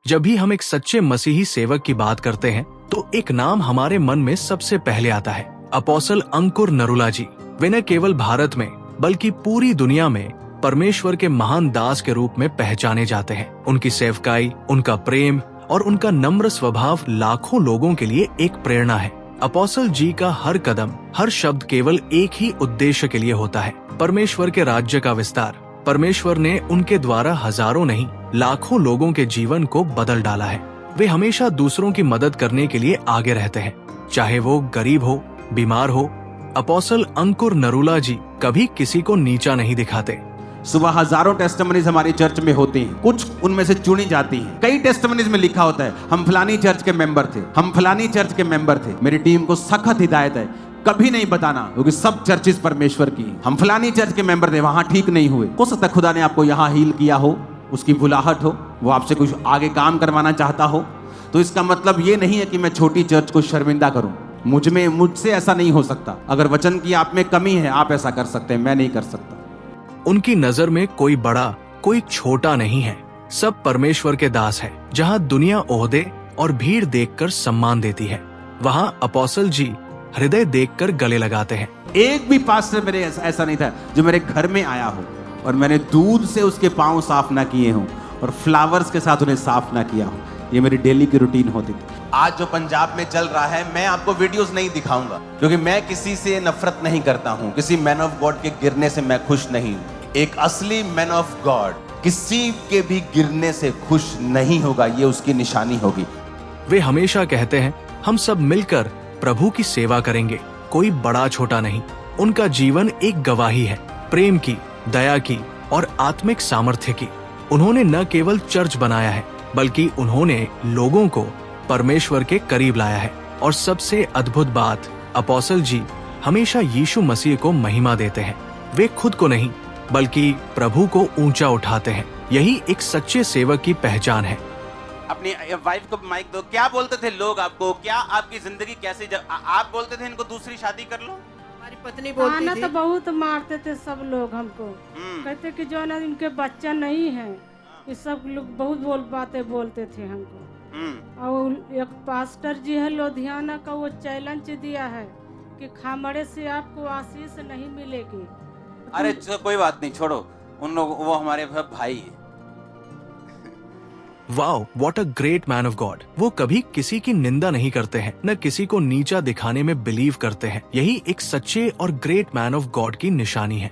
जब भी हम एक सच्चे मसीही सेवक की बात करते हैं तो एक नाम हमारे मन में सबसे पहले आता है, अपोस्टल अंकुर नरूला जी। वे न केवल भारत में बल्कि पूरी दुनिया में परमेश्वर के महान दास के रूप में पहचाने जाते हैं। उनकी सेवकाई, उनका प्रेम और उनका नम्र स्वभाव लाखों लोगों के लिए एक प्रेरणा है। अपोस्टल जी का हर कदम, हर शब्द केवल एक ही उद्देश्य के लिए होता है, परमेश्वर के राज्य का विस्तार। परमेश्वर ने उनके द्वारा हजारों नहीं लाखों लोगों के जीवन को बदल डाला है। वे हमेशा दूसरों की मदद करने के लिए आगे रहते हैं, चाहे वो गरीब हो, बीमार हो। अपोस्टल अंकुर नरूला जी कभी किसी को नीचा नहीं दिखाते। सुबह हजारों टेस्टिमनीज हमारी चर्च में होती हैं, कुछ उनमें से चुनी जाती हैं। कई टेस्टिमनीज में लिखा होता है, हम फलानी चर्च के मेंबर थे, हम फलानी चर्च के मेंबर थे। मेरी टीम को सख्त हिदायत है कभी नहीं बताना, क्योंकि सब चर्चेस परमेश्वर की हैं। हम फलानी चर्च के मेंबर थे, वहां ठीक नहीं हुए। हो सकता है खुदा ने आपको यहाँ हील किया हो, उसकी बुलाहट हो, वो आपसे कुछ आगे काम करवाना चाहता हो। तो इसका मतलब ये नहीं है कि मैं छोटी चर्च को शर्मिंदा करूं। मुझसे ऐसा नहीं हो सकता। अगर वचन की आप में कमी है, आप ऐसा कर सकते हैं, मैं नहीं कर सकता। उनकी नजर में कोई बड़ा, कोई छोटा नहीं है। सब परमेश्वर के दास है। जहाँ दुनिया ओहदे और भीड़ देखकर सम्मान देती है, वहाँ अपोस्टल जी हृदय देखकर गले लगाते हैं। एक भी पास्टर मेरे ऐसा नहीं था जो मेरे घर में आया हो और मैंने दूध से उसके पांव साफ ना किए हों और फ्लावर्स के साथ उन्हें साफ ना किया हो। ये मेरी डेली की रूटीन होती थी। आज जो पंजाब में चल रहा है, मैं आपको वीडियोस नहीं दिखाऊंगा, क्योंकि मैं किसी से नफरत नहीं करता हूं। किसी मैन ऑफ गॉड के गिरने से मैं खुश नहीं हूं। एक असली मैन ऑफ गॉड किसी के भी गिरने से खुश नहीं होगा, ये उसकी निशानी होगी। वे हमेशा कहते हैं, हम सब मिलकर प्रभु की सेवा करेंगे, कोई बड़ा छोटा नहीं। उनका जीवन एक गवाही है, प्रेम की, दया की और आत्मिक सामर्थ्य की। उन्होंने न केवल चर्च बनाया है, बल्कि उन्होंने लोगों को परमेश्वर के करीब लाया है। और सबसे अद्भुत बात, अपोस्टल जी हमेशा यीशु मसीह को महिमा देते हैं। वे खुद को नहीं बल्कि प्रभु को ऊंचा उठाते हैं। यही एक सच्चे सेवक की पहचान है। अपनी वाइफ को माइक दो। क्या बोलते थे लोग आपको? क्या आपकी जिंदगी कैसी? जब आप बोलते थे इनको दूसरी शादी कर लो, हमारी पत्नी बोलती थी। तो बहुत मारते थे सब लोग हमको, कहते कि जो ना इनके बच्चा नहीं है, ये सब लोग बहुत बातें बोलते थे हमको। और एक पास्टर जी है लुधियाना का, वो चैलेंज दिया है कि खामड़े से आपको आशीष नहीं मिलेगी। अरे कोई बात नहीं, छोड़ो उन लोग, वो हमारे भाई है। Wow, what a great man of God. वो कभी किसी की निंदा नहीं करते हैं, न किसी को नीचा दिखाने में बिलीव करते हैं। यही एक सच्चे और ग्रेट मैन ऑफ गॉड की निशानी है।